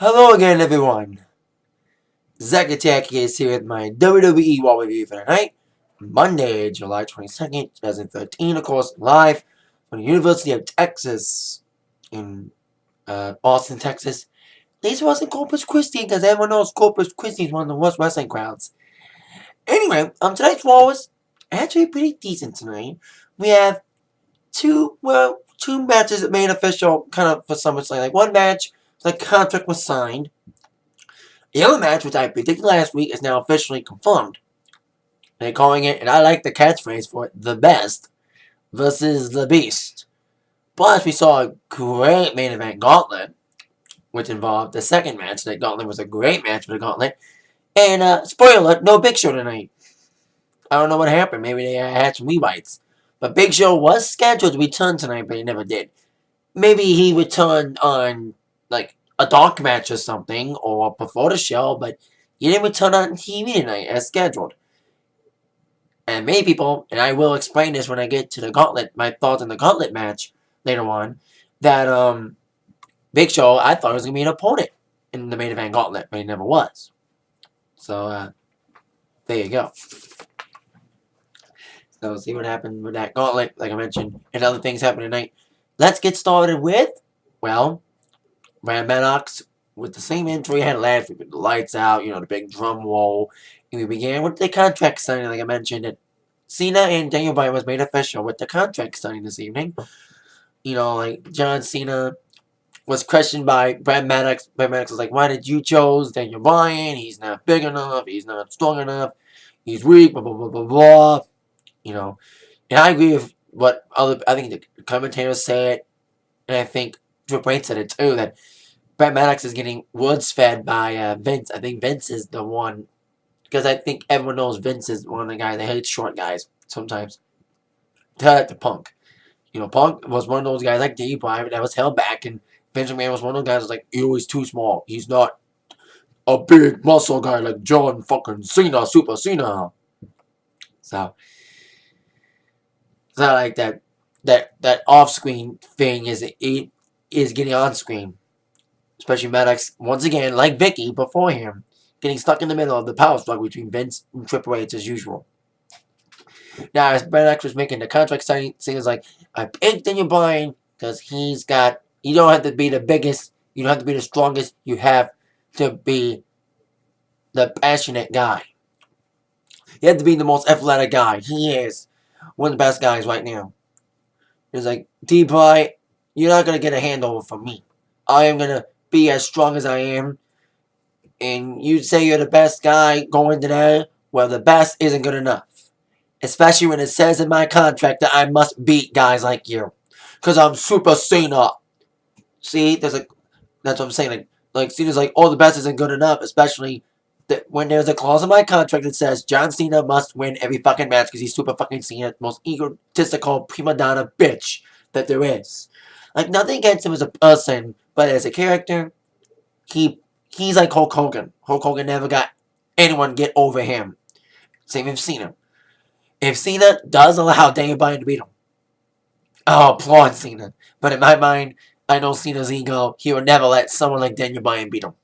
Hello again, everyone. Zakataki is here with my WWE Raw review for tonight, Monday, July 22nd, 2013, of course, live from the University of Texas in Austin, Texas. At least it wasn't Corpus Christi, because everyone knows Corpus Christi is one of the worst wrestling crowds. Anyway, tonight's Raw was actually pretty decent tonight. We have two matches that made official, kind of for SummerSlam. Like one match, the contract was signed. The other match, which I predicted last week, is now officially confirmed. They're calling it, and I like the catchphrase for it, The Best versus The Beast. Plus, we saw a great main event gauntlet, which involved the second match. That gauntlet was a great match for the gauntlet. And, spoiler, no Big Show tonight. I don't know what happened. Maybe they had some rewrites. But Big Show was scheduled to return tonight, but he never did. Maybe he returned on, like, a dark match or something, or before the show, but he didn't return on TV tonight as scheduled. And many people, and I will explain this when I get to the gauntlet, my thoughts on the gauntlet match later on, that Big Show, I thought was going to be an opponent in the main event gauntlet, but he never was. So, there you go. So, see what happened with that gauntlet, like I mentioned, and other things happen tonight. Let's get started with, well, Bryan with the same intro he had last week, with the lights out, the big drum roll. And we began with the contract signing, like I mentioned. That Cena and Daniel Bryan was made official with the contract signing this evening. Like John Cena was questioned by Brad Maddox. Brad Maddox was like, why did you choose Daniel Bryan? He's not big enough. He's not strong enough. He's weak, blah, blah, blah, blah, blah. And I agree with what I think the commentators said. And I think Triple H said it too, that Brad Maddox is getting words fed by Vince. I think Vince is the one, because I think everyone knows Vince is one of the guys that hates short guys sometimes. Tell that to Punk. Punk was one of those guys like D. Bryan that was held back, and Vince McMahon was one of those guys that was like, he's too small. He's not a big muscle guy like John fucking Cena, Super Cena. So it's not like that off-screen thing is getting on-screen. Especially Maddox, once again, like Vicky before him, getting stuck in the middle of the power struggle between Vince and Triple H as usual. Now, as Maddox was making the contract signing, Cena's like, I picked Daniel Bryan because you don't have to be the biggest, you don't have to be the strongest, you have to be the passionate guy. You have to be the most athletic guy. He is one of the best guys right now. He's like, D. Bryan, you're not going to get a handover from me. I am going to be as strong as I am, and you say you're the best guy going today, well, the best isn't good enough. Especially when it says in my contract that I must beat guys like you. Because I'm Super Cena. See, that's what I'm saying. Like Cena's like, oh, the best isn't good enough, especially when there's a clause in my contract that says John Cena must win every fucking match because he's Super fucking Cena, most egotistical prima donna bitch that there is. Like, nothing against him as a person, but as a character, he's like Hulk Hogan. Hulk Hogan never got anyone get over him. Same with Cena. If Cena does allow Daniel Bryan to beat him, I'll applaud Cena. But in my mind, I know Cena's ego. He would never let someone like Daniel Bryan beat him.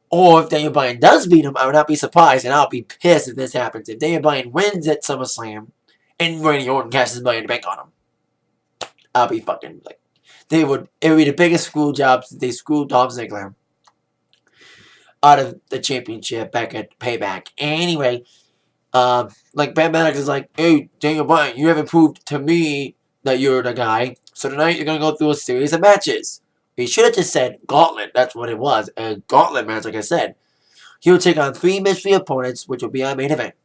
Or if Daniel Bryan does beat him, I would not be surprised, and I'll be pissed if this happens. If Daniel Bryan wins at SummerSlam, and Randy Orton cashes money in the bank on him, I'll be fucking like, it would be the biggest screw job since they screwed Dolph Ziggler out of the championship back at Payback. Anyway, like Brad Maddox is like, hey, Daniel Bryan, you haven't proved to me that you're the guy. So tonight you're going to go through a series of matches. He should have just said gauntlet. That's what it was. A gauntlet match, like I said. He will take on 3 mystery opponents, which will be our main event.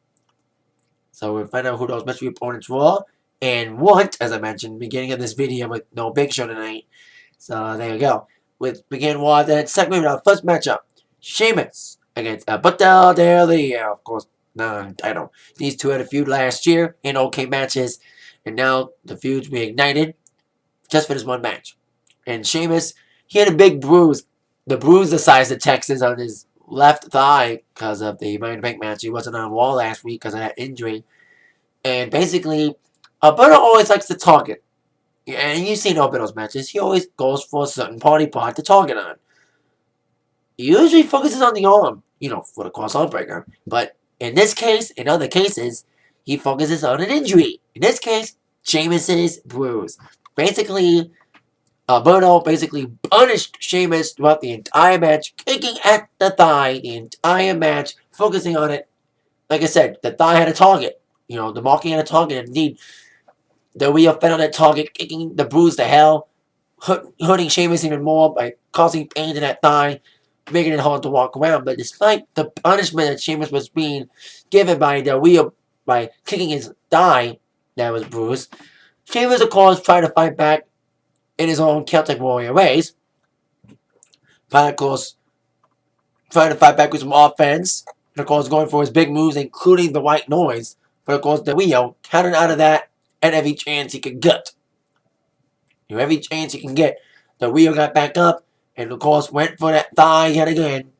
So we'll find out who those mystery opponents were and what, as I mentioned, beginning of this video with no Big Show tonight. So there you go. With begin with that segment with our first matchup. Sheamus against Alberto Del Rio, of course, non-title. These two had a feud last year in okay matches, and now the feud's reignited just for this one match. And Sheamus, he had a big bruise. The bruise the size of Texas on his left thigh because of the Money in the Bank match. He wasn't on Raw last week because of that injury. And basically, Alberto always likes to target. And you've seen Alberto's matches. He always goes for a certain party part to target on. he usually focuses on the arm, for the cross-arm breaker. But in this case, in other cases, he focuses on an injury. In this case, Sheamus's bruise. Basically, Alberto basically punished Sheamus throughout the entire match, kicking at the thigh the entire match, focusing on it. Like I said, the thigh had a target. The marking had a target. Indeed, the wheel fed on that target, kicking the bruise to hell, hurting Sheamus even more by causing pain to that thigh, making it hard to walk around. But despite the punishment that Sheamus was being given by the wheel by kicking his thigh that was bruised, Sheamus, of course, tried to fight back in his own Celtic Warrior ways. But, of course, trying to fight back with some offense. And, of course, going for his big moves, including the white noise. But, of course, the wheel counted out of that at every chance he could get. Every chance he can get. The wheel got back up and, of course, went for that thigh yet again.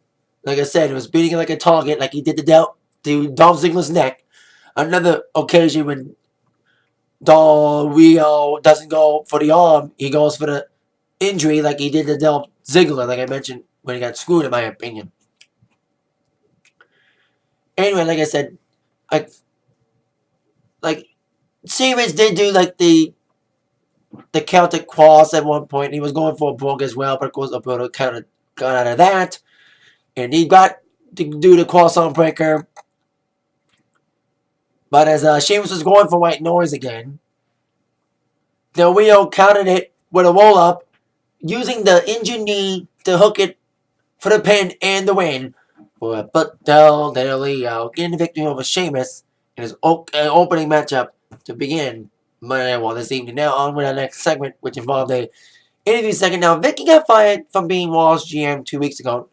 Like I said, it was beating it like a target, like he did to Dolph Ziggler's neck. Another occasion when the wheel doesn't go for the arm, he goes for the injury like he did to Dolph Ziggler, like I mentioned, when he got screwed, in my opinion. Anyway, like I said, Sheamus did do like the Celtic cross at one point. He was going for a brogue as well, but of course Alberto kind of got out of that. And he got to do the cross-arm breaker. But as Sheamus was going for white noise again, Del Rio countered it with a roll-up, using the injured knee to hook it for the pin and the win. But Del Rio getting the victory over Sheamus in his opening matchup to begin Monday Night Raw this evening. Now on with our next segment, which involved a interview segment. Now, Vicky got fired from being Raw's GM 2 weeks ago.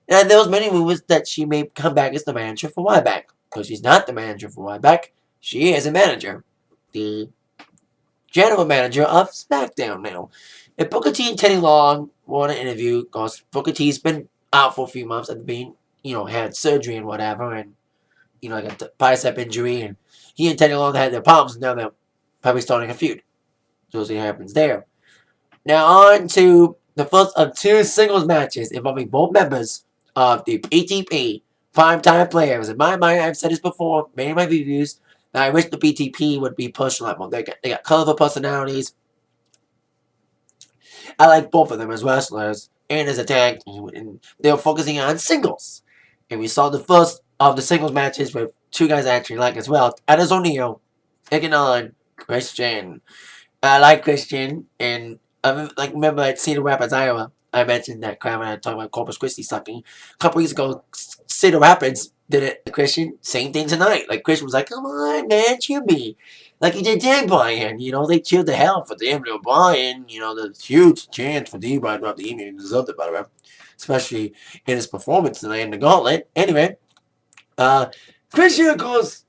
And there was many rumors that she may come back as the manager for Ryback. Because she's not the manager for Ryback. She is a manager. The general manager of SmackDown now. And Booker T and Teddy Long won an interview because Booker T's been out for a few months after being, had surgery and whatever. And, got the bicep injury. And he and Teddy Long had their problems. And now they're probably starting a feud. So we'll see what happens there. Now on to the first of 2 singles matches involving both members of the PTP Primetime Players. In my mind, I've said this before, many of my reviews, that I wish the PTP would be pushed level. They got colorful personalities. I like both of them as wrestlers and as a tag team, and they were focusing on singles. And we saw the first of the singles matches with 2 guys I actually like as well. Addis O'Neil taking on Christian. I like Christian, and remember at Cedar Rapids, Iowa, I mentioned that crap when I talked about Corpus Christi sucking. A couple weeks ago, Cedar Rapids did it to Christian. Same thing tonight. Like, Christian was like, come on, man, cheer me. Like he did Dan Bryan. They cheered the hell for Daniel Bryan. The huge chance for D. Bryan throughout the evening. He deserved it, by the way. Especially in his performance tonight in the gauntlet. Anyway, Christian, of course,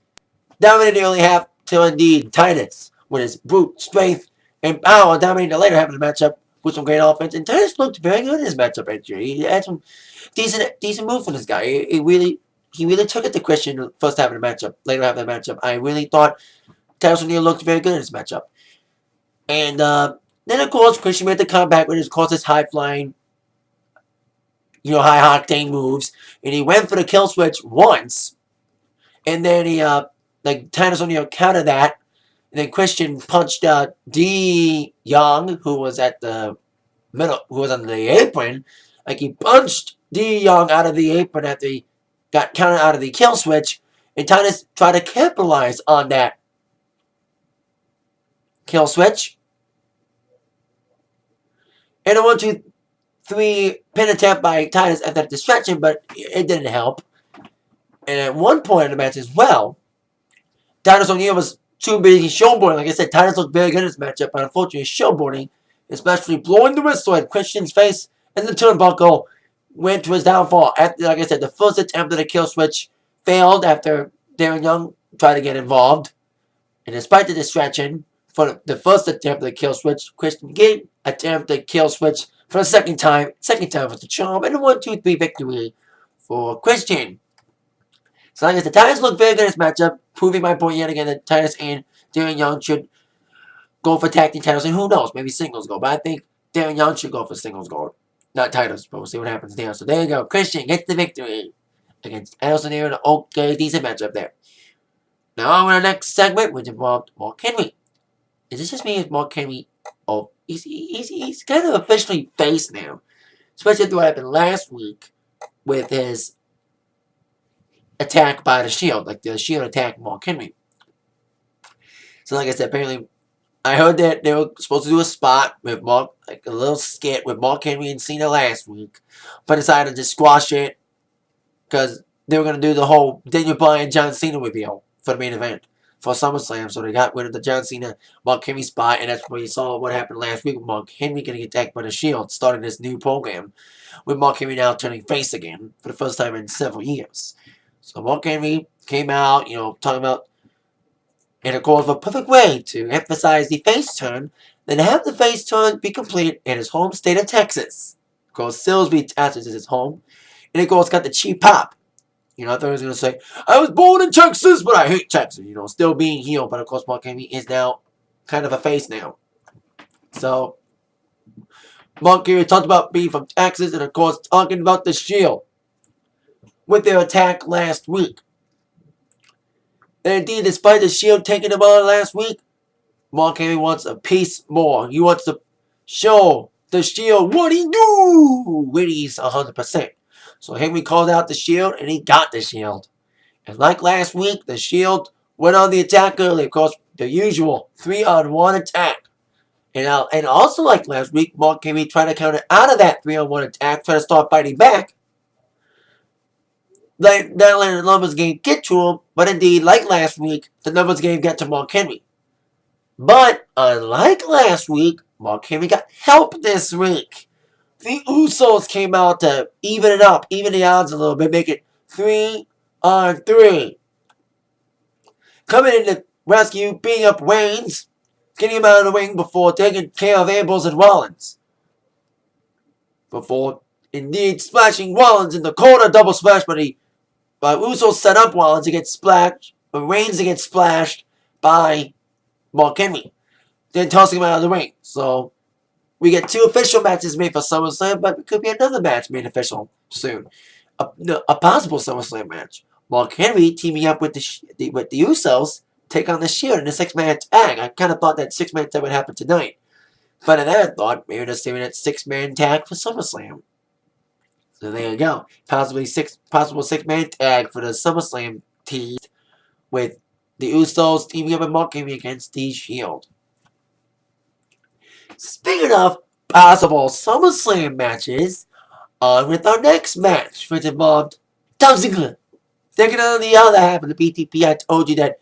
dominated the early half till indeed Titus, with his brute strength and power, dominated the later half of the matchup with some great offense. And Titus looked very good in his matchup, actually. He had some decent moves from this guy. He really took it to Christian the first half of the matchup, later half of the matchup. I really thought Titus O'Neil looked very good in this matchup. And then, of course, Christian made the comeback with his high-flying, high-octane moves. And he went for the kill switch once. And then he, Titus O'Neil countered that. And then Christian punched D. Young, who was at the middle, who was on the apron. Like, he punched D. Young out of the apron after he got counted out of the kill switch. And Titus tried to capitalize on that kill switch. And a 1, 2, 3 pin attempt by Titus at that distraction, but it didn't help. And at one point in the match as well, Titus O'Neil was too busy showboarding. Like I said, Titus looked very good in this matchup, but unfortunately showboarding, especially blowing the whistle at Christian's face, and the turnbuckle went to his downfall. After, like I said, the first attempt at a kill switch failed after Darren Young tried to get involved. And despite the distraction for the first attempt at the kill switch, Christian did attempt the kill switch for the second time. Second time was the charm, and a 1, 2, 3 victory for Christian. So like I said, Titus looked very good in this matchup, proving my point yet again that Titus and Darren Young should go for tag team titles, and who knows, maybe singles gold. But I think Darren Young should go for singles gold. Not titles, but we'll see what happens there. So there you go. Christian gets the victory against Allison here in an okay, decent matchup there. Now on to the next segment, which involved Mark Henry. Is this just me as Mark Henry? Oh, he's kind of officially face now. Especially after what happened last week with his attack by the Shield. Like the Shield attacked Mark Henry. So like I said, apparently I heard that they were supposed to do a spot with Mark, like a little skit with Mark Henry and Cena last week, but decided to squash it because they were going to do the whole Daniel Bryan John Cena reveal for the main event for SummerSlam. So they got rid of the John Cena Mark Henry spot, and that's where you saw what happened last week with Mark Henry getting attacked by the Shield, starting this new program with Mark Henry now turning face again for the first time in several years. So Mark Henry came out, talking about. And of course, a perfect way to emphasize the face turn, then have the face turn be complete in his home state of Texas. Of course, Silsbee, Texas is his home. And of course, got the cheap pop. I thought he was going to say, I was born in Texas, but I hate Texas. Still being heel. But of course, Mark Henry is now kind of a face now. So, Mark Henry talked about being from Texas and of course, talking about the Shield with their attack last week. And indeed, despite the Shield taking him on last week, Mark Henry wants a piece more. He wants to show the Shield what he do when he's 100%. So Henry called out the Shield, and he got the Shield. And like last week, the Shield went on the attack early. Of course, the usual 3-on-1 attack. And also like last week, Mark Henry tried to counter out of that 3-on-1 attack, trying to start fighting back. Not letting the numbers game get to him, but indeed, like last week, the numbers game got to Mark Henry. But, unlike last week, Mark Henry got help this week. The Usos came out to even it up, even the odds a little bit, make it 3-on-3. Coming in to rescue, beating up Reigns, getting him out of the ring before taking care of Ambrose and Rollins. Before, indeed, splashing Rollins in the corner, double splash, but Usos set up Rollins to get splashed, but Reigns to get splashed by Mark Henry. Then tossing him out of the ring. So, we get 2 official matches made for SummerSlam, but it could be another match made official soon. A possible SummerSlam match. Mark Henry teaming up with the Usos take on the Shield in a 6-man tag. I kind of thought that 6-man tag would happen tonight. But then I thought maybe they're saving that 6-man tag for SummerSlam. So there you go. Possible 6-man tag for the SummerSlam team with the Usos teaming up with Mark Henry against the Shield. Speaking of possible SummerSlam matches, on with our next match, which involved Dolph Ziggler. Taking on the other half of the BTP. I told you that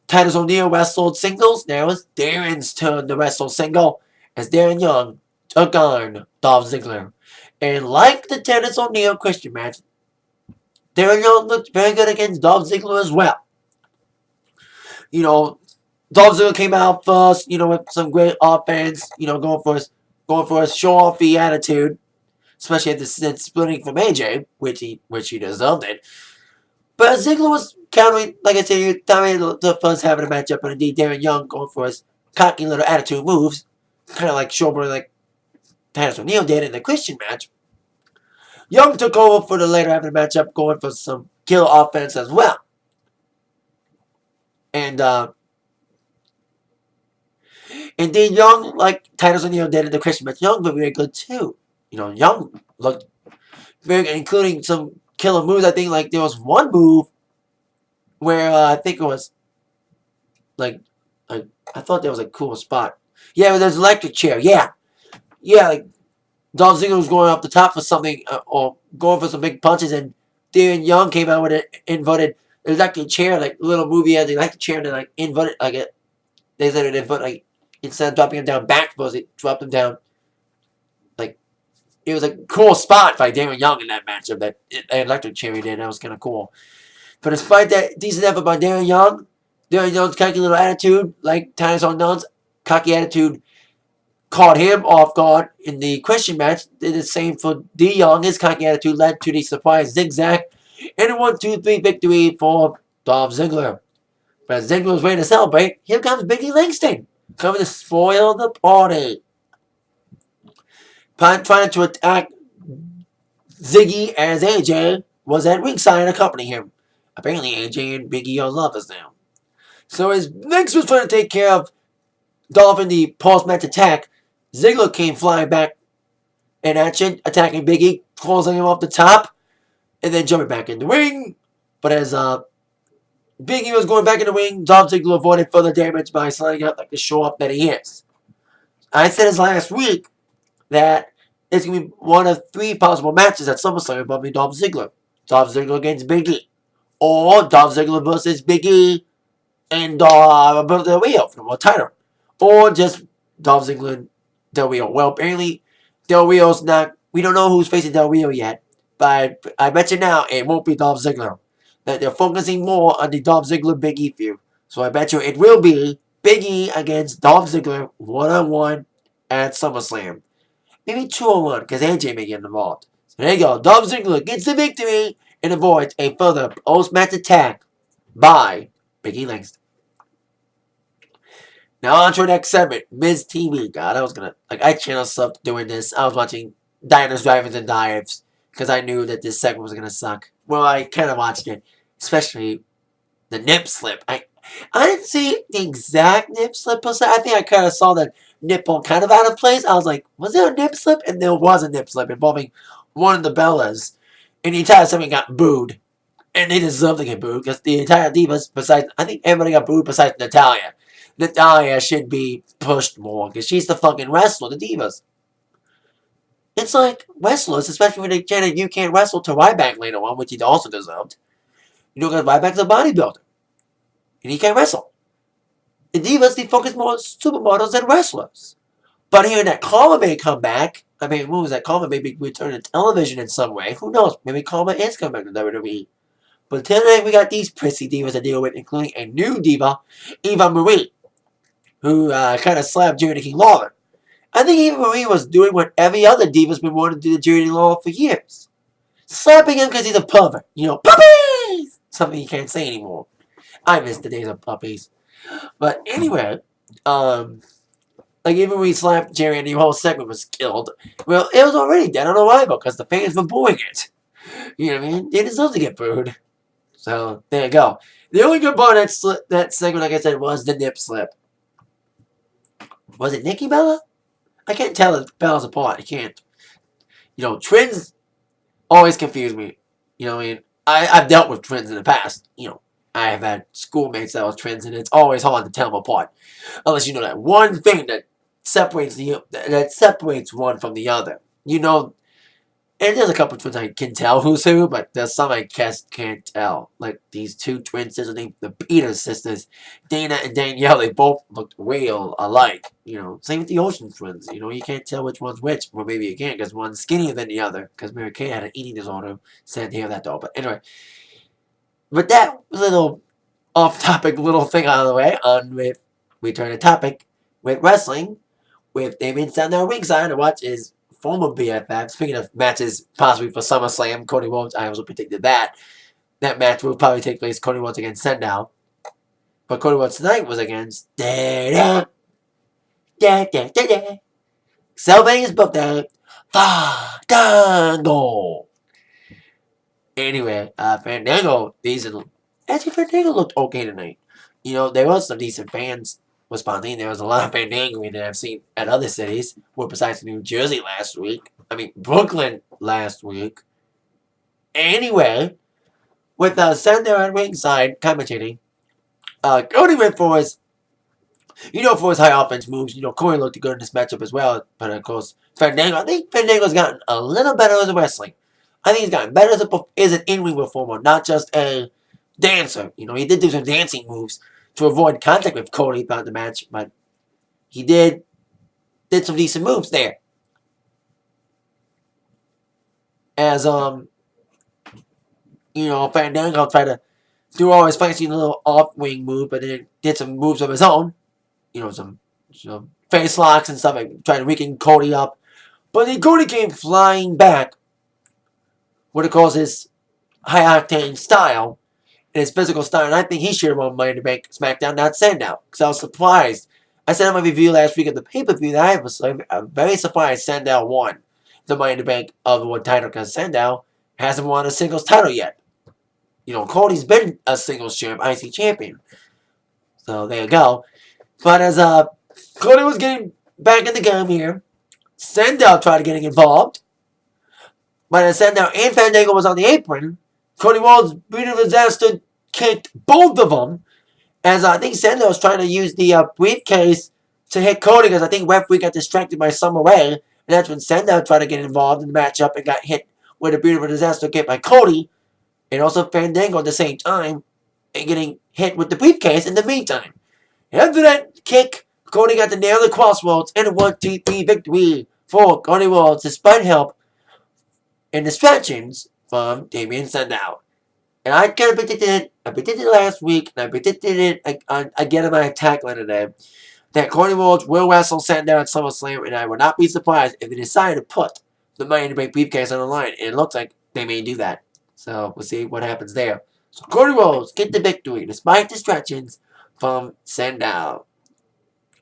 Titus O'Neil wrestled singles. Now it's Darren's turn to wrestle single as Darren Young took on Dolph Ziggler. And like the Titus O'Neil Christian match, Darren Young looked very good against Dolph Ziggler as well. Dolph Ziggler came out first, with some great offense, going for his show-offy attitude, especially at the splitting from AJ, which he deserved it. But Ziggler was countering, like I said, countering the first half of the matchup, and indeed Darren Young going for his cocky little attitude moves, kind of like showboating like Titus O'Neil did in the Christian match. Young took over for the later half of the matchup, going for some killer offense as well. And, indeed, Young, like Titus O'Neil did in the Christian match, Young looked very good too. Young looked very good, including some killer moves. I think, like, there was one move where I think it was, like, I thought that was a cool spot. Yeah, there's an electric chair. Yeah, like, Dolph Ziggler was going off the top for something, or going for some big punches, and Darren Young came out with an inverted electric chair, like, little movie had the electric chair, and then, like, inverted, like, they said it inverted, like, instead of dropping him down backwards, it dropped him down, like, it was a cool spot by Darren Young in that matchup, that electric chair he did, that was kind of cool. But despite that decent effort by Darren Young's cocky little attitude, like Titus O'Neil's cocky attitude, caught him off guard in the Christian match. Did the same for D. Young. His cocky attitude led to the surprise zigzag and a 1-2-3 victory for Dolph Ziggler. But as Ziggler was ready to celebrate, here comes Biggie Langston, coming to spoil the party. Trying to attack Ziggy as AJ was at ringside accompanying him. Apparently AJ and Big E are lovers now. So as Vince was trying to take care of Dolph in the post-match attack, Ziggler came flying back in action, attacking Big E, closing him off the top, and then jumping back in the ring. But as Big E was going back in the ring, Dolph Ziggler avoided further damage by sliding out like the show up that he is. I said this last week that it's going to be one of 3 possible matches at SummerSlam involving Dolph Ziggler. Dolph Ziggler against Big E. Or Dolph Ziggler versus Big E and Del Rio for the world title. Or just Dolph Ziggler and Del Rio. Well, apparently Del Rio's not... We don't know who's facing Del Rio yet. But I bet you now it won't be Dolph Ziggler. That they're focusing more on the Dolph Ziggler Big E feud. So I bet you it will be Big E against Dolph Ziggler one-on-one at SummerSlam. Maybe 2-on-1 because AJ may get involved. So there you go. Dolph Ziggler gets the victory and avoids a further post-match attack by Big E Langston. Now on to the next segment. Miz TV. God, I channel stuff doing this. I was watching Diners, Drivers, and Dives because I knew that this segment was going to suck. Well, I kind of watched it. Especially the nip slip. I didn't see the exact nip slip per se. I think I kind of saw the nipple kind of out of place. I was like, was there a nip slip? And there was a nip slip involving one of the Bellas. And the entire segment got booed. And they deserve to get booed because the entire Divas, besides, I think everybody got booed besides Natalya. Natalya should be pushed more because she's the fucking wrestler, the Divas. It's like wrestlers, especially when they chanted you can't wrestle to Ryback later on, which he also deserved. You know, because Ryback's a bodybuilder. And he can't wrestle. The Divas, they focus more on supermodels than wrestlers. But hearing that Karma may come back, I mean, who was that? Karma maybe return to television in some way. Who knows? Maybe Karma is coming back to WWE. But today we got these prissy divas to deal with, including a new diva, Eva Marie, who kind of slapped Jerry King Lawler. I think Eva Marie was doing what every other diva's been wanting to do to Jerry Lawler for years. Slapping him because he's a pervert. You know, puppies! Something you can't say anymore. I miss the days of puppies. But anyway, like even when we slapped Jerry and the whole segment was killed, well, it was already dead on arrival because the fans were booing it. You know what I mean? They deserve to get booed. So, there you go. The only good part of that segment, like I said, was the nip slip. Was it Nikki Bella? I can't tell the Bellas apart. I can't. You know, twins always confuse me. You know what I mean? I've dealt with twins in the past. You know, I have had schoolmates that was twins, and it's always hard to tell them apart. Unless you know that one thing that separates one from the other. You know, and there's a couple of twins I can tell who's who, but there's some I just can't tell. Like these 2 twin sisters named the Peters sisters, Dana and Danielle, they both looked real alike. You know, same with the Ocean twins. You know, you can't tell which one's which. Well, maybe you can because one's skinnier than the other. Because Mary Kay had an eating disorder. Sad to hear that though. But anyway, with that little off-topic little thing out of the way, we turn to topic with wrestling, with Damien Sandow ringside to watch his former BFF. Speaking of matches possibly for SummerSlam, Cody Rhodes, I also predicted that. That match will probably take place Cody Rhodes against Sandow. But Cody Rhodes tonight was against Sylvania's birthday, Fandango. Anyway, Fandango, actually Fandango looked okay tonight. You know, there was some decent fans responding. There was a lot of Fandango that I've seen at other cities, well, besides New Jersey last week. I mean, Brooklyn last week. Anyway, with Sandow at ringside commentating, Cody went for his, for his high offense moves. You know, Cody looked good in this matchup as well. But of course, Fandango, I think Fandango's gotten a little better as a wrestling. I think he's gotten better as an in-ring performer, not just a dancer. You know, he did do some dancing moves to avoid contact with Cody throughout the match, but he did some decent moves there. As Fandango tried to do all his fancy little off-wing move, but then did some moves of his own. You know, some face locks and stuff, like trying to weaken Cody up. But then Cody came flying back, what it calls his high-octane style, and his physical style, and I think he should have won Money in the Bank SmackDown, not Sandow, because I was surprised. I said in my review last week of the pay-per-view that I was very surprised Sandow won. the Money in the Bank of the World title because Sandow hasn't won a singles title yet. Cody's been a singles IC champion. So there you go. But as Cody was getting back in the game here, Sandow tried getting involved. But as Sandow and Fandango was on the apron, Cody Rhodes' beautiful disaster kicked both of them. As I think Sandow was trying to use the briefcase to hit Cody because I think referee got distracted by Summer Rae. And that's when Sandow tried to get involved in the matchup and got hit with a beautiful disaster kick by Cody. And also Fandango at the same time and getting hit with the briefcase in the meantime. After that kick, Cody got to nail the crossroads and a 1-2-3 victory for Cody Rhodes despite help and distractions from Damien Sandow. And I kind of predicted it. I predicted it last week, and I predicted it again in my attack line today, that Cody Rhodes will wrestle Sandow at SummerSlam, and I would not be surprised if they decide to put the Money in the Bank briefcase on the line. And it looks like they may do that. So we'll see what happens there. So Cody Rhodes get the victory despite distractions from Sandow,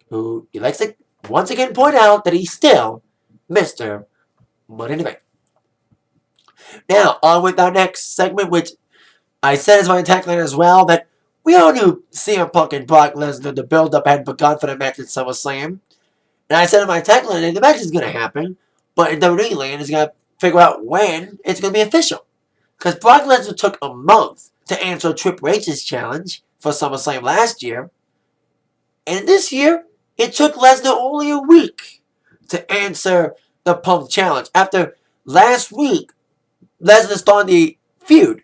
who he likes to once again point out that he's still Mr. Money in the Bank. Now, on with our next segment, which I said as my attack line as well, that we all knew CM Punk and Brock Lesnar, the build-up had begun for the match at SummerSlam. And I said in my attack line that the match is going to happen, but in WWE land is going to figure out when it's going to be official. Because Brock Lesnar took a month to answer Triple H's challenge for SummerSlam last year. And this year, it took Lesnar only a week to answer the Punk challenge. After last week, Lesnar started the feud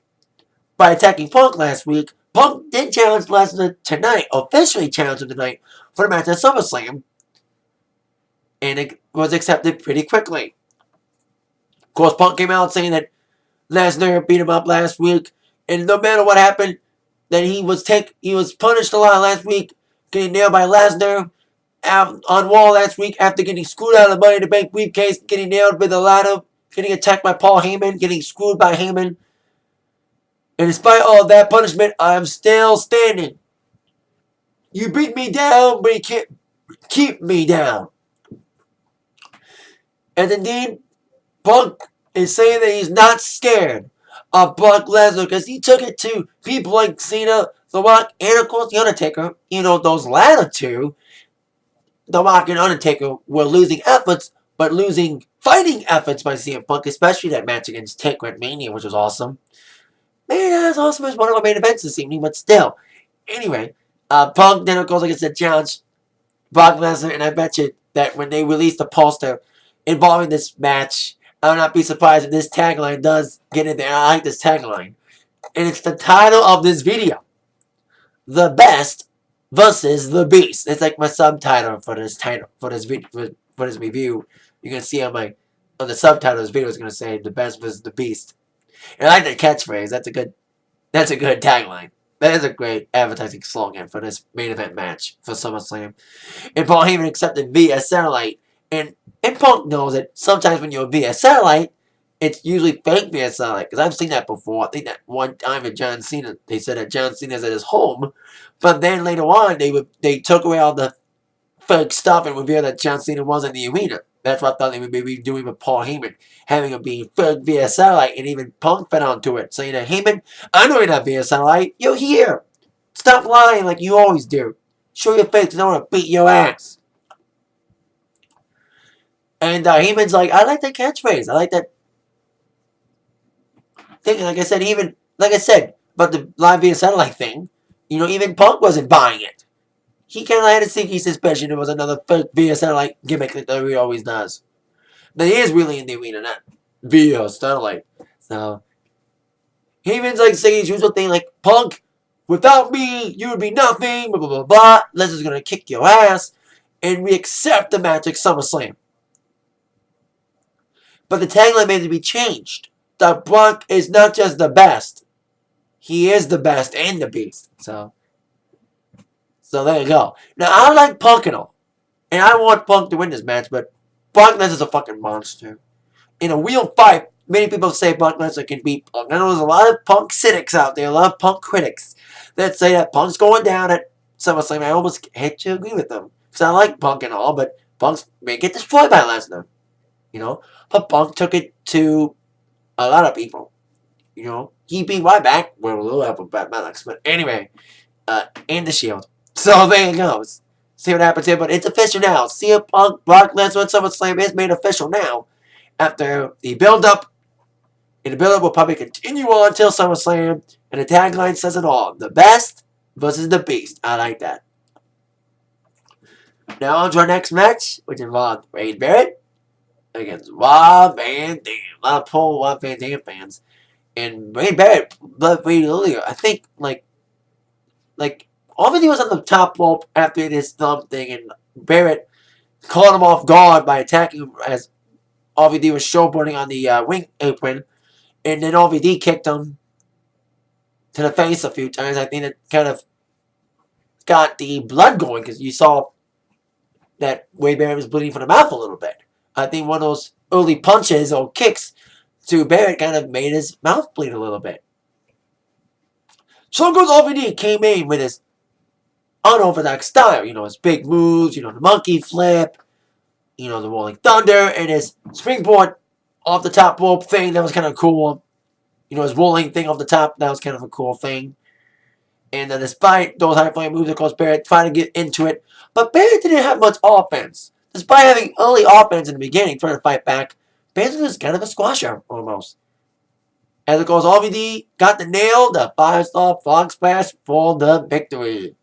by attacking Punk last week. Punk did challenge Lesnar tonight, officially challenged him tonight for the match at SummerSlam. And it was accepted pretty quickly. Of course, Punk came out saying that Lesnar beat him up last week. And no matter what happened, that he was punished a lot last week, getting nailed by Lesnar on Raw last week after getting screwed out of the Money in the Bank briefcase, getting nailed with a ladder, getting attacked by Paul Heyman, getting screwed by Heyman. And despite all of that punishment, I am still standing. You beat me down, but you can't keep me down. And indeed, Punk is saying that he's not scared of Brock Lesnar because he took it to people like Cena, The Rock, and of course The Undertaker. Those latter two, The Rock and Undertaker, were losing efforts, but losing fighting efforts by CM Punk, especially that match against Taker at Mania, which was awesome. Man, that was awesome as one of our main events this evening, but still. Anyway, Punk then, of course, like I said, challenged Brock Lesnar, and I bet you that when they release the poster involving this match, I would not be surprised if this tagline does get in there. I like this tagline. And it's the title of this video. The Best versus the Beast. It's like my subtitle for this review. You're gonna see on the subtitle of this video is gonna say The Best versus the Beast. And I like that catchphrase. That's a good tagline. That is a great advertising slogan for this main event match for SummerSlam. And Paul Heyman accepted via satellite. And Punk knows that sometimes when you're via satellite, it's usually fake via satellite. Because I've seen that before. I think that one time at John Cena, they said that John Cena's at his home. But then later on, they took away all the fake stuff and revealed that John Cena was in the arena. That's what I thought they would be doing with Paul Heyman. Having him being fake via satellite. And even Punk fed onto it. Saying that, Heyman, I know you're not via satellite. You're here. Stop lying like you always do. Show your face because I want to beat your ass. And Heyman's like, I like that catchphrase. I like that thing. Like I said, about the live via satellite thing, even Punk wasn't buying it. He kind of had a sneaky suspicion it was another fake via satellite gimmick that WWE always does. But he is really in the arena, not via satellite. So, Heyman's like saying his usual thing, like, Punk, without me, you would be nothing, blah, blah, blah, blah. Lesnar's going to kick your ass, and we accept the match at SummerSlam. But the tagline made to be changed. That Brock is not just the best. He is the best and the beast. So there you go. Now, I like Punk and all. And I want Punk to win this match, but Brock Lesnar's a fucking monster. In a real fight, many people say Brock Lesnar can beat Punk. I know there's a lot of Punk cynics out there, a lot of Punk critics that say that Punk's going down at SummerSlam. I almost hate to agree with them. Because I like Punk and all, but Punk may get destroyed by Lesnar. you know. But Punk took it to a lot of people, you know. He beat Ryback with a little help with Brad Maddox. But anyway, in the Shield. So there it goes. See what happens here, but it's official now. CM Punk, Brock Lesnar, and SummerSlam is made official now. After the build-up, and the build-up will probably continue on until SummerSlam, and the tagline says it all. The best versus the beast. I like that. Now on to our next match, which involved Wade Barrett against Rob Van Dam. A lot of Paul Rob Van Dam fans. And Wade Barrett left Wade earlier. I think, like, Already was on the top rope after this thumb thing, and Barrett caught him off guard by attacking him as RVD was showboating on the wing apron, and then RVD kicked him to the face a few times. I think it kind of got the blood going because you saw that Wade Barrett was bleeding from the mouth a little bit. I think one of those early punches or kicks to Barrett kind of made his mouth bleed a little bit. So goes RVD, came in with his unorthodox style, you know, his big moves, you know, the monkey flip, you know, the rolling thunder, and his springboard off the top rope thing, that was kind of cool. You know, his rolling thing off the top, that was kind of a cool thing. And then despite those high-flying moves, of course, Barrett trying to get into it, but Barrett didn't have much offense. Despite having early offense in the beginning, trying to fight back, Barrett was kind of a squasher, almost. As of course, RVD got the nail, the 5-star frog splash for the victory.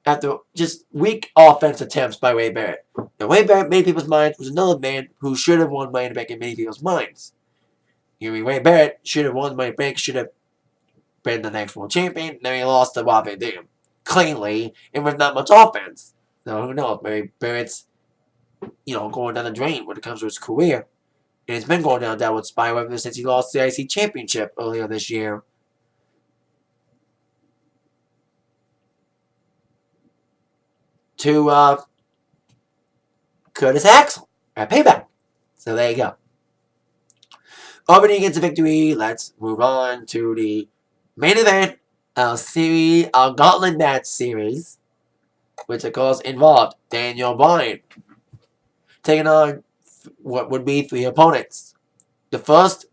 After just weak offense attempts by Wade Barrett. Now, Wade Barrett made people's minds, was another man who should have won Money in the Bank in many people's minds. You know, Wade Barrett should have won Money in the Bank, should have been the next world champion. Then he lost to Rob Van Dam cleanly and with not much offense. Now, who knows? Maybe Barrett's, you know, going down the drain when it comes to his career. And it's been going down a downward spiral ever since he lost the IC Championship earlier this year. To Curtis Axel at Payback. So there you go. RVD gets a victory. Let's move on to the main event, our Gauntlet Match series, which of course involved Daniel Bryan taking on what would be 3 opponents. The first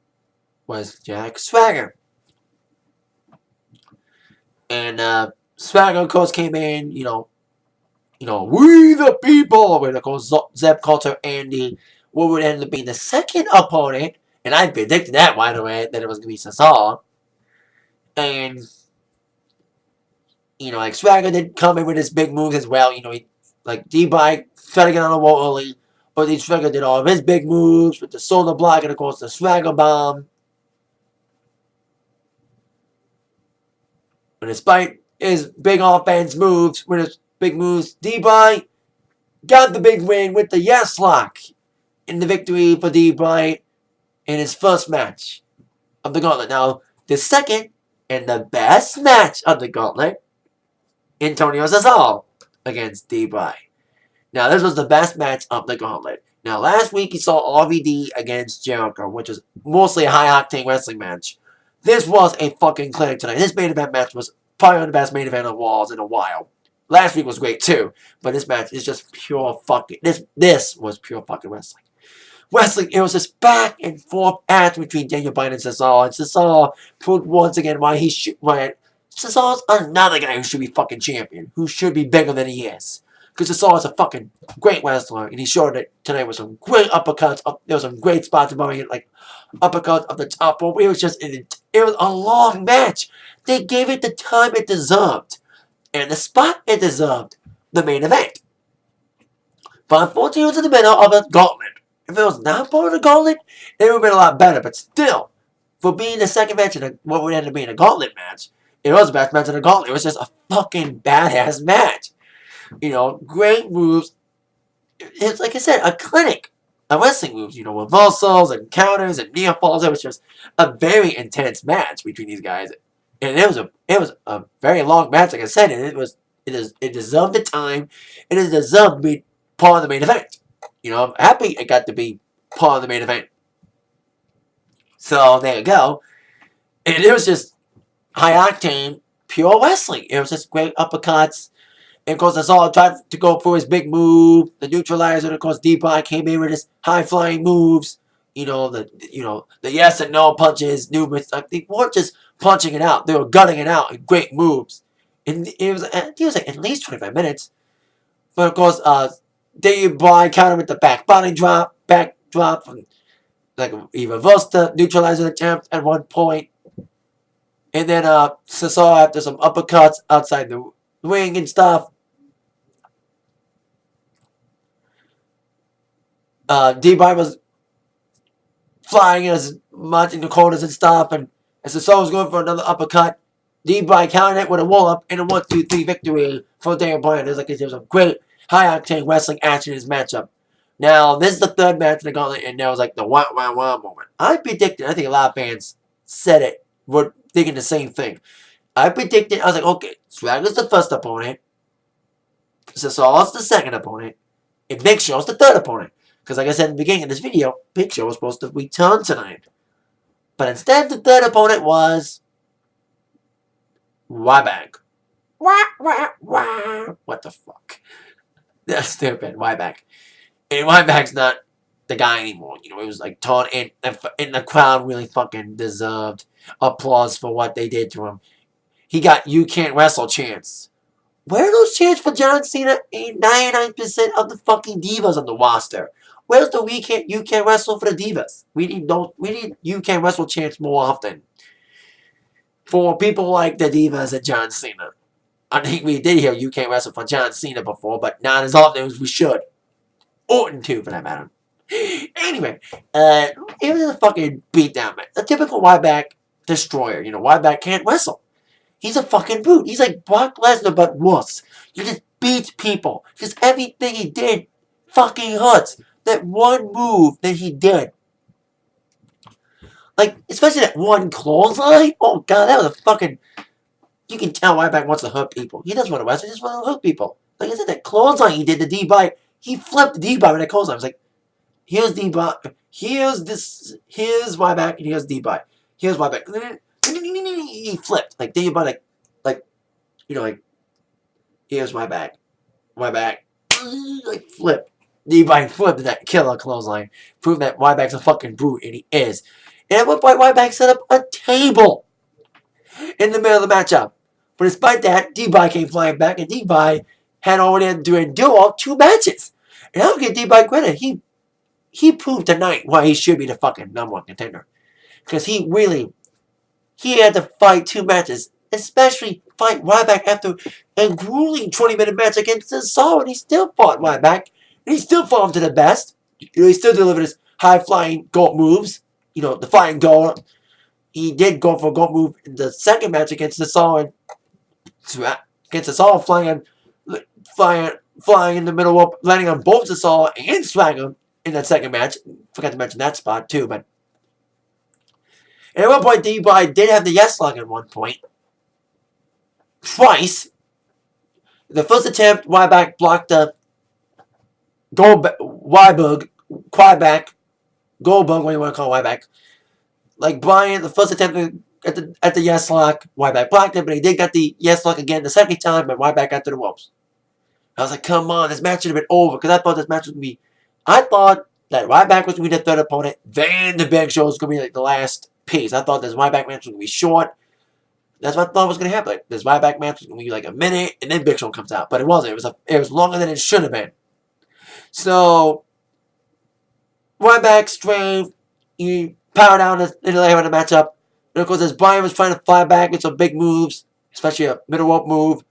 was Jack Swagger. And Swagger, of course, came in, you know, we the people, with, of course, Zeb Coulter and what would end up being the second opponent, and I predicted that right away, that it was going to be Cesaro. And, you know, like, Swagger did come in with his big moves as well, you know, like, D-Bike tried to get on the wall early, but then Swagger did all of his big moves with the shoulder block and, of course, the Swagger bomb. And despite his big offense moves, with his big moves, D-Bry got the big win with the Yes Lock in the victory for D-Bry in his first match of the Gauntlet. Now, the second and the best match of the Gauntlet, Antonio Cesaro against D-Bry. Now, this was the best match of the Gauntlet. Now, last week you saw RVD against Jericho, which was mostly a high-octane wrestling match. This was a fucking clinic tonight. This main event match was probably one of the best main event of Walls in a while. Last week was great too, but this match is just pure fucking. This was pure fucking wrestling. It was this back and forth match between Daniel Bryan and Cesaro, and Cesaro proved once again why he should. Why Cesaro's another guy who should be fucking champion, who should be bigger than he is. Because Cesaro is a fucking great wrestler, and he showed it tonight with some great uppercuts. There was some great spots about it, like uppercuts up the top rope. It was a long match. They gave it the time it deserved. And the spot it deserved, the main event. But unfortunately, it was in the middle of a gauntlet. If it was not part of the gauntlet, it would have been a lot better. But still, for being the second match in what would end up being a gauntlet match, it was the best match in the gauntlet. It was just a fucking badass match. You know, great moves. It's like I said, a clinic of wrestling moves. You know, reversals and counters and near falls. It was just a very intense match between these guys. And it was a very long match, like I said, and it deserved the time, and it deserved to be part of the main event. You know, I'm happy it got to be part of the main event. So there you go. And it was just high octane, pure wrestling. It was just great uppercuts. And of course, Cesaro tried to go for his big move, the neutralizer. And of course, D-Bry came in with his high flying moves. the yes and no punches, movements. Like they weren't just punching it out; they were gutting it out in great moves. And it was like at least 25 minutes. But of course, Bryan countered with the back drop from like he reversed the neutralizer attempt at one point, and then Cesaro after some uppercuts outside the ring and stuff. D-Bryan was flying as much in the corners and stuff, and as Cesaro was going for another uppercut, D-Bryan countered it with a roll-up and a 1-2-3 victory for Daniel Bryan. It was a great high-octane wrestling action in this matchup. Now, this is the third match in the gauntlet, and there was like the wah-wah-wah moment. I think a lot of fans said it, were thinking the same thing. I was like, okay, Swagger's the first opponent, Cesaro's the second opponent, and Big Show's the third opponent. Because like I said in the beginning of this video, Big Show was supposed to return tonight. But instead, the third opponent was Ryback. What the fuck? That's stupid. Ryback. And Ryback's not the guy anymore. It was like taunted, and the crowd really fucking deserved applause for what they did to him. He got "You Can't Wrestle" chants. Where are those chants for John Cena and 99% of the fucking divas on the roster? Where's the "You Can't Wrestle" for the divas? We need "You Can't Wrestle" chants more often. For people like the divas and John Cena. I think we did hear "You Can't Wrestle" for John Cena before, but not as often as we should. Orton too, for that matter. Anyway, it was a fucking beatdown, man. A typical Ryback destroyer. Ryback can't wrestle. He's a fucking brute. He's like Brock Lesnar, but worse. He just beats people. Because everything he did fucking hurts. That one move that he did. Like, especially that one clothesline. Oh, God, that was a fucking... You can tell Ryback wants to hurt people. He doesn't want to wrestle. He just wants to hurt people. Like I said, that clothesline he did to D-Bryan. He flipped D-Bryan with that clothesline. I was like, here's D-Bryan. Here's Ryback, and here's D-Bryan. Here's Ryback. He flipped. Like, D-Bryan, like, here's Ryback. Ryback. Like, flip. D-Bryan flipped that killer clothesline. Proved that Ryback's a fucking brute, and he is. And at one point, Ryback set up a table in the middle of the matchup. But despite that, D-Bryan came flying back, and D-Bryan had already had to endure 2 matches. And I'll give D-Bryan credit. He proved tonight why he should be the fucking #1 contender. Because he had to fight 2 matches. Especially fight Ryback after a grueling 20-minute match against Cesaro. And he still fought Ryback. And he still fought him to the best. He still delivered his high-flying goat moves. The flying goat. He did go for a goat move in the second match against Cesaro. Flying in the middle rope, landing on both Cesaro and Swagger in that second match. Forgot to mention that spot too, but and at one point D-Bryan did have the yes lock at one point. Twice. The first attempt, Ryback blocked the Goldberg, what do you want to call Ryback? Like Bryan, the first attempt at the yes lock, Ryback blocked it, but he did get the yes lock again the second time, but Ryback got to the ropes. I was like, come on, this match should have been over, because I thought this match was going to be... I thought that Ryback was going to be the third opponent, then the Big Show was going to be like the last piece. I thought this Ryback match was going to be short. That's what I thought was going to happen. Like, this Ryback match was going to be like a minute, and then Big Show comes out. But it wasn't. It was longer than it should have been. So, Ryback strength, he powered down in the later in the matchup. And of course, as Bryan was trying to fly back with some big moves, especially a middle rope move,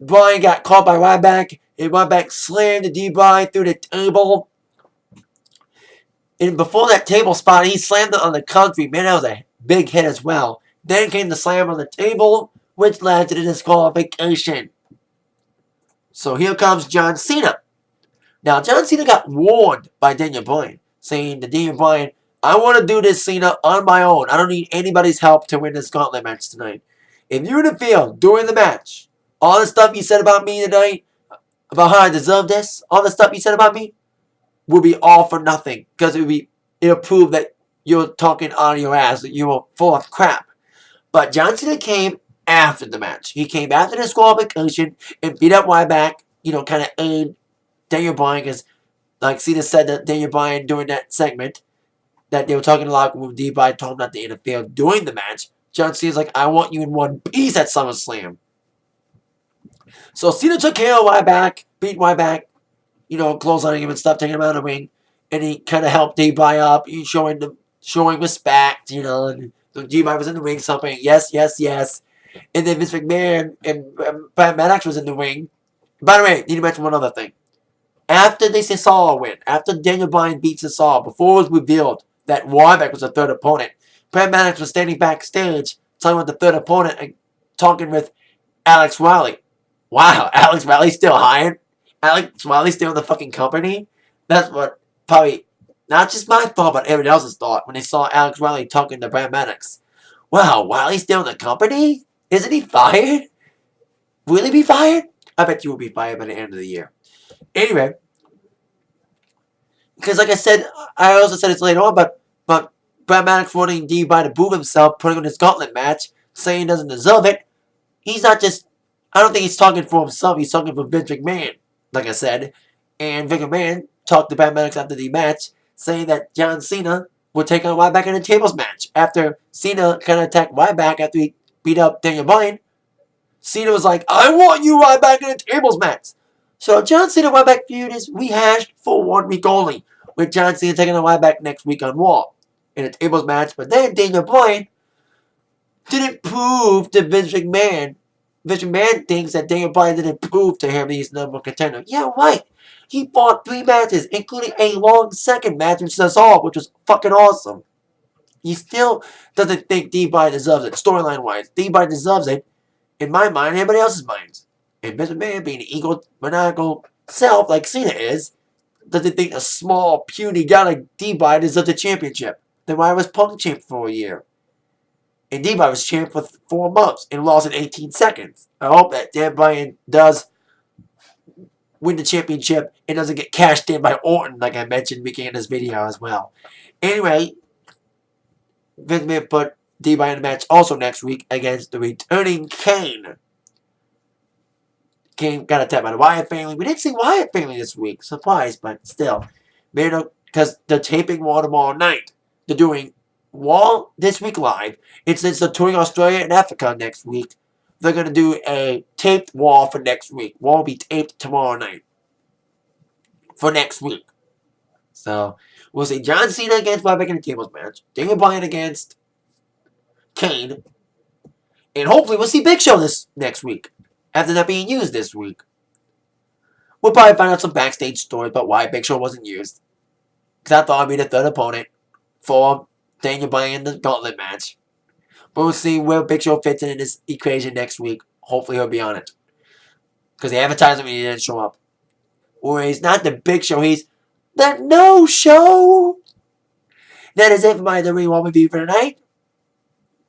Bryan got caught by Ryback, and Ryback slammed the D-Bryan through the table. And before that table spot, he slammed it on the concrete. Man, that was a big hit as well. Then came the slam on the table, which led to the disqualification. So here comes John Cena. Now, John Cena got warned by Daniel Bryan, saying to Daniel Bryan, I want to do this, Cena, on my own. I don't need anybody's help to win this gauntlet match tonight. If you interfere during the match, all the stuff you said about me tonight, about how I deserve this, all the stuff you said about me, will be all for nothing. Because it'll prove that you're talking out of your ass, that you were full of crap. But John Cena came after the match. He came after the disqualification and beat up Ryback, kind of aimed Daniel Bryan, because Like Cena said that Daniel Bryan during that segment that they were talking a lot with D. Bryan told him not to interfere during the match. John Cena's like, I want you in one piece at SummerSlam. So Cena took care of Ryback, beat Ryback, clotheslining him and stuff, taking him out of the ring, and he kind of helped D. Bryan up, showing respect, and D. Bryan was in the ring, something, yes, yes, yes. And then Vince McMahon and Bryan Maddox was in the ring. By the way, need to mention one other thing. After the Cesaro win, after Daniel Bryan beat Cesaro, before it was revealed that Ryback was the third opponent, Brad Maddox was standing backstage talking with the third opponent and talking with Alex Riley. Wow, Alex Riley's still hired? Alex Riley's still in the fucking company? That's what probably, not just my thought, but everyone else's thought when they saw Alex Riley talking to Brad Maddox. Wow, Riley's still in the company? Isn't he fired? Will he be fired? I bet you will be fired by the end of the year. Anyway, because like I said, I also said it's later on, but Brad Maddox wanting D by to prove himself, putting on his gauntlet match, saying he doesn't deserve it. He's not just, I don't think he's talking for himself, he's talking for Vince McMahon, like I said. And Vince McMahon talked to Brad Maddox after the match, saying that John Cena would take on Ryback in a tables match. After Cena kind of attacked Ryback after he beat up Daniel Bryan, Cena was like, I want you Ryback in a tables match. So John Cena Ryback feud is rehashed for 1 week only, with John Cena taking on Ryback next week on Raw in a tables match. But then Daniel Bryan didn't prove to Vince McMahon. Vince McMahon thinks that Daniel Bryan didn't prove to him he's number one contender. Yeah, right. He fought 3 matches, including a long second match with Cesaro, which was fucking awesome. He still doesn't think D. Bryan deserves it, storyline-wise. D. Bryan deserves it, in my mind, and everybody else's minds. And Vince McMahon, being an egomaniacal self like Cena is, doesn't think a small, puny guy like D. Bryan deserves the championship. Then why was Punk champ for a year? And D. Bryan was champ for 4 months and lost in 18 seconds. I hope that Dan Bryan does win the championship and doesn't get cashed in by Orton, like I mentioned beginning of this video as well. Anyway, Vince McMahon put D. Bryan in the match also next week against the returning Kane. Kane got attacked by the Wyatt family. We didn't see Wyatt family this week. Surprised, but still. Because they're taping Raw tomorrow night. They're doing Raw this week live. And since they're touring Australia and Africa next week, they're going to do a taped Raw for next week. Raw will be taped tomorrow night. For next week. So, we'll see John Cena against Ryback in a tables match. Daniel Bryan against Kane. And hopefully we'll see Big Show this next week. After not being used this week. We'll probably find out some backstage stories about why Big Show wasn't used. Because I thought I'd be the third opponent for Daniel Bryan in the gauntlet match. But we'll see where Big Show fits in this equation next week. Hopefully he'll be on it. Because they advertised him and he didn't show up. Or he's not the Big Show, he's the No-Show. That is it for my WWE Raw review for tonight.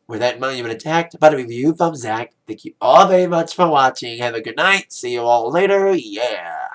With that in mind, you've been attacked by the review from Zach. Thank you all very much for watching. Have a good night. See you all later. Yeah.